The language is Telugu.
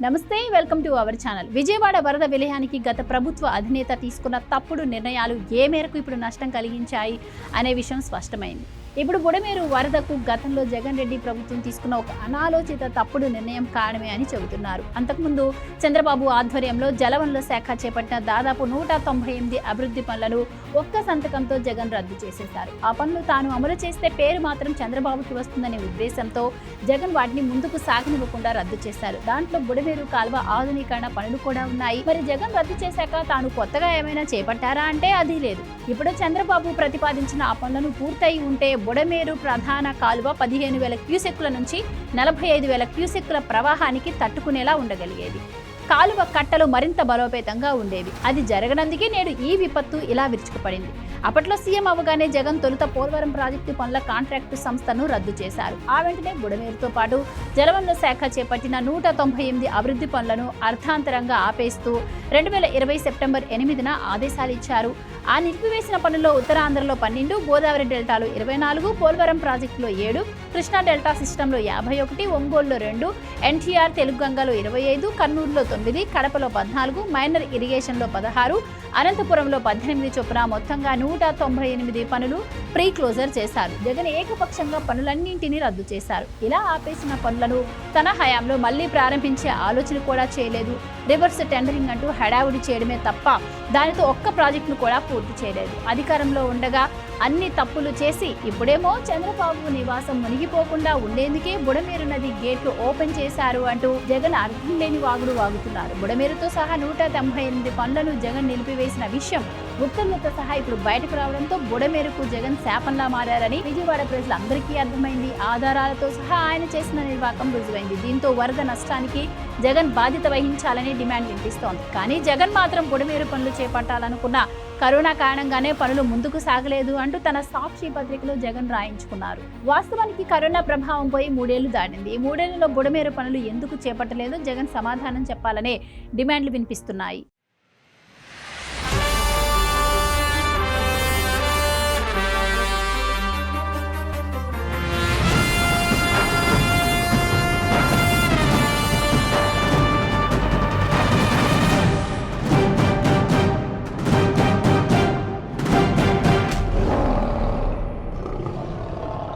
నమస్తే, welcome to our channel. Vijayawada వరద విలయానికి గత ప్రభుత్వ అధినేత తీసుకున్న తప్పుడు నిర్ణయాలు ఏ మేరకు ఇప్పుడు నష్టం కలిగించాయి అనే విషయం స్పష్టమైంది. ఇప్పుడు బుడమేరు వరదకు గతంలో జగన్ రెడ్డి ప్రభుత్వం తీసుకున్న ఒక అనాలోచిత తప్పుడు నిర్ణయం కారణమే అని చెబుతున్నారు. అంతకుముందు చంద్రబాబు ఆధ్వర్యంలో జలవనరుల శాఖ చేపట్టిన దాదాపు 198 అభివృద్ధి పనులను ఒక్క సంతకంతో జగన్ రద్దు చేసేశారు. ఆ పనులు తాను అమలు చేస్తే పేరు మాత్రం చంద్రబాబుకి వస్తుందనే ఉద్దేశంతో జగన్ వాటిని ముందుకు సాగనివ్వకుండా రద్దు చేశారు. దాంట్లో బుడమేరు కాల్వ ఆధునీకరణ పనులు కూడా ఉన్నాయి. మరి జగన్ రద్దు చేశాక తాను కొత్తగా ఏమైనా చేపట్టారా అంటే అది లేదు. ఇప్పుడు చంద్రబాబు ప్రతిపాదించిన ఆ పనులను పూర్తయి ఉంటే బుడమేరు ప్రధాన కాలువ 15,000 క్యూసెక్కుల నుంచి 45,000 క్యూసెక్కుల ప్రవాహానికి తట్టుకునేలా ఉండగలిగేది. కాలువ కట్టలు మరింత బలోపేతంగా ఉండేవి. అది జరగనందుకే నేడు ఈ విపత్తు ఇలా విరుచుకుపడింది. అప్పట్లో సీఎం అవగానే జగన్ తొలుత పోలవరం ప్రాజెక్టు పనుల కాంట్రాక్టు సంస్థను రద్దు చేశారు. ఆ వెంటనే బుడమేరుతో పాటు జలవనరుల శాఖ చేపట్టిన 198 అభివృద్ధి పనులను అర్థాంతరంగా ఆపేస్తూ 2020 సెప్టెంబర్ 8న ఆదేశాలు ఇచ్చారు. ఆ నిలిపివేసిన పనుల్లో ఉత్తరాంధ్రలో 12, గోదావరి డెల్టాలో 24, పోలవరం ప్రాజెక్టులో 7, కృష్ణా డెల్టా సిస్టంలో 51, ఒంగోలులో 2, ఎన్టీఆర్ తెలుగుగంగలో 25, కర్నూలులో 9, కడపలో 14, మైనర్ ఇరిగేషన్లో 16, అనంతపురంలో 18 చొప్పున మొత్తంగా 198 పనులు ప్రీ క్లోజర్ చేశారు. జగన్ ఏకపక్షంగా పనులన్నింటినీ రద్దు చేశారు. ఇలా ఆపేసిన పనులను తన హయాంలో మళ్లీ ప్రారంభించే ఆలోచన కూడా చేయలేదు. రివర్స్ టెండరింగ్ అంటూ హడావుడి చేయడమే తప్ప దానితో ఒక్క ప్రాజెక్టును కూడా పూర్తి చేయలేదు. అధికారంలో ఉండగా అన్ని తప్పులు చేసి ఇప్పుడేమో చంద్రబాబు నివాసం మునిగిపోకుండా ఉండేందుకే బుడమేరు నది గేట్లు ఓపెన్ చేశారు అంటూ జగన్ అర్థం లేని వాగుడు వాగుతున్నారు. బుడమేరుతో సహా 198 పనులను జగన్ నిలిపివేసిన విషయం ఉత్తర్వులతో సహా ఇప్పుడు బయటకు రావడంతో బుడమేరుకు జగన్ శాపంలా మారారని విజయవాడ ప్రజలందరికీ అర్థమైంది. ఆధారాలతో సహా ఆయన చేసిన నిర్వాకం రుజువైంది. దీంతో వరద నష్టానికి జగన్ బాధ్యత వహించాలని డిమాండ్ వినిపిస్తోంది. కానీ జగన్ మాత్రం బుడమేరు పనులు చేపట్టాలనుకున్న కరోనా కారణంగానే పనులు ముందుకు సాగలేదు అంటూ తన సాక్షి పత్రికలో జగన్ రాయించుకున్నారు. వాస్తవానికి కరోనా ప్రభావం పోయి 3 ఏళ్లు దాటింది. ఈ 3 ఏళ్లలో బుడమేరు పనులు ఎందుకు చేపట్టలేదో జగన్ సమాధానం చెప్పాలనే డిమాండ్లు వినిపిస్తున్నాయి.